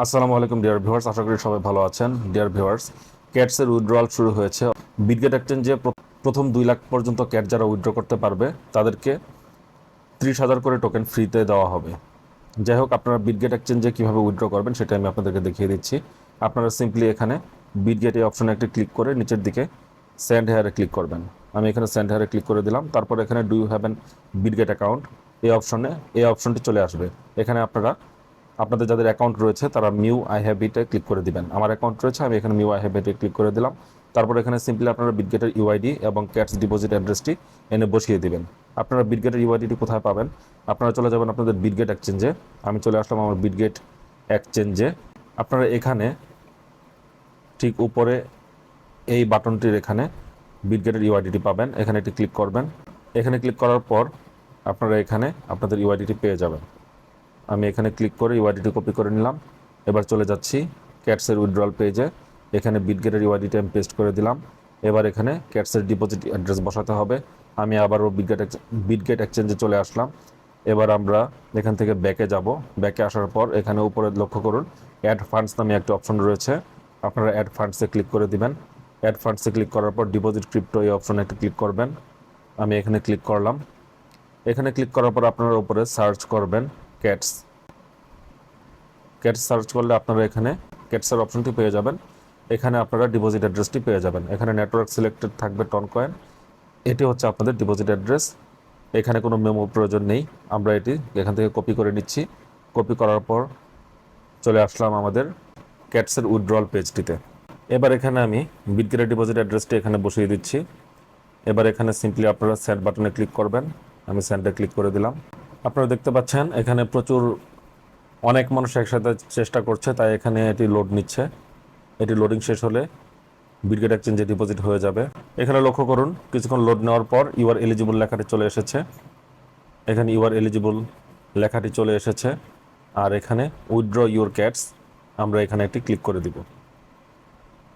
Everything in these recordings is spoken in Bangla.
আসসালামু আলাইকুম ডিয়ার ভিউয়ার্স, আশা করি সবাই ভালো আছেন। ডিয়ার ভিউয়ার্স, ক্যাটসের উইথড্রয়াল শুরু হয়েছে। বিটগেট এক্সচেঞ্জে প্রথম 2 লাখ পর্যন্ত ক্যাট যারা উইথড্র করতে পারবে তাদেরকে 30,000 করে টোকেন ফ্রিতে দেওয়া হবে। যাই হোক, আপনারা বিটগেট এক্সচেঞ্জে কীভাবে উইথড্র করবেন সেটা আমি আপনাদেরকে দেখিয়ে দিচ্ছি। আপনারা সিম্পলি এখানে বিটগেট এই অপশনে একটি ক্লিক করে নিচের দিকে সেন্ড হেয়ারে ক্লিক করবেন। আমি এখানে সেন্ড হেয়ারে ক্লিক করে দিলাম। তারপর এখানে do you have an Bitget account এই অপশনটি চলে আসবে। এখানে আপনাদের যাদের অ্যাকাউন্ট রয়েছে তারা মিউ আই হ্যাভ ইটে ক্লিক করে দিবেন। আমার অ্যাকাউন্ট রয়েছে, আমি এখানে মিউ আই হ্যাভ ইটে ক্লিক করে দিলাম। তারপর এখানে সিম্পলি আপনারা বিটগেটের ইউআইডি এবং ক্যাটস ডিপোজিট অ্যাড্রেসটি এনে বসিয়ে দিবেন। আপনারা বিটগেটের ইউআইডিটি কোথায় পাবেন? আপনারা চলে যাবেন আপনাদের বিটগেট এক্সচেঞ্জে। আমি চলে আসলাম আমার বিটগেট এক্সচেঞ্জে। আপনারা এখানে ঠিক উপরে এই বাটনটির এখানে বিটগেটের ইউআইডিটি পাবেন, এখানে এটি ক্লিক করবেন। এখানে ক্লিক করার পর আপনারা এখানে আপনাদের ইউআইডিটি পেয়ে যাবেন। আমি এখানে ক্লিক করে ইউআইডিটি কপি করে নিলাম। এবার চলে যাচ্ছি ক্যাটসের উইথড্রয়াল পেজে। এখানে বিটগেটের ইউআইডিটি আমি পেস্ট করে দিলাম। এবার এখানে ক্যাটসের ডিপোজিট অ্যাড্রেস বসাতে হবে। আমি আবারও বিটগেট এক্সচেঞ্জে চলে আসলাম। এবার আমরা এখান থেকে ব্যাকে যাব। ব্যাকে আসার পর এখানে উপরে লক্ষ্য করুন অ্যাড ফান্ডস নামে একটা অপশন রয়েছে। আপনারা অ্যাড ফান্ডসে ক্লিক করে দিবেন। অ্যাড ফান্ডসে ক্লিক করার পর ডিপোজিট ক্রিপ্টো এই অপশনে একটা ক্লিক করবেন। আমি এখানে ক্লিক করলাম। এখানে ক্লিক করার পর আপনারা উপরে সার্চ করবেন ক্যাটস। ক্যাটস সার্চ করলে আপনারা এখানে ক্যাটসের অপশনটি পেয়ে যাবেন। এখানে আপনারা ডিপোজিট অ্যাড্রেসটি পেয়ে যাবেন। এখানে নেটওয়ার্ক সিলেক্টেড থাকবে টন কয়েন। এটি হচ্ছে আপনাদের ডিপোজিট অ্যাড্রেস। এখানে কোনো মেমো প্রয়োজন নেই, আমরা এটি এখান থেকে কপি করে নিচ্ছি। কপি করার পর চলে আসলাম আমাদের ক্যাটসের উইথড্রয়াল পেজটিতে। এবার এখানে আমি বিটগেটের ডিপোজিট অ্যাড্রেসটি এখানে বসিয়ে দিচ্ছি। এবার এখানে সিম্পলি আপনারা সেন্ড বাটনে ক্লিক করবেন। আমি সেন্ডে ক্লিক করে দিলাম। আপনারা দেখতে পাচ্ছেন এখানে অনেক মানুষ একসাথে চেষ্টা করছে, তাই এখানে এটি লোড নিচ্ছে। এটি লোডিং শেষ হলে বিটগেট এক্সচেঞ্জে ডিপোজিট হয়ে যাবে। এখানে লক্ষ্য করুন কিছুক্ষণ লোড নেওয়ার পর ইউআর এলিজিবল লেখাটি চলে এসেছে। এখানে ইউআর এলিজিবল লেখাটি চলে এসেছে। আর এখানে উইথড্র ইউর ক্যাটস আমরা এখানে একটি ক্লিক করে দিব।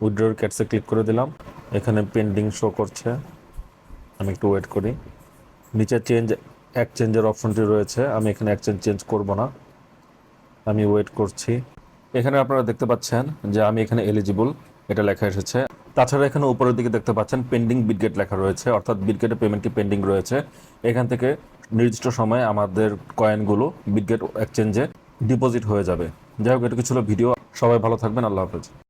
উইথড্র ইউর ক্যাটসে ক্লিক করে দিলাম। এখানে পেন্ডিং শো করছে, আমি একটু ওয়েট করি। নিচে এক্সচেঞ্জের অপশনটি রয়েছে, আমি এখানে এক্সচেঞ্জ চেঞ্জ করব না, আমি ওয়েট করছি। এখানে আপনারা দেখতে পাচ্ছেন যে আমি এখানে এলিজিবল এটা লেখা এসেছে। তাছাড়া এখানে উপরের দিকে দেখতে পাচ্ছেন পেন্ডিং বিটগেট লেখা রয়েছে, অর্থাৎ বিটগেটের পেমেন্টটি পেন্ডিং রয়েছে। এখান থেকে নির্দিষ্ট সময়ে আমাদের কয়েনগুলো বিটগেট এক্সচেঞ্জে ডিপোজিট হয়ে যাবে। যাই হোক, এটা ছিল ভিডিও। সবাই ভালো থাকবেন। আল্লাহ হাফেজ।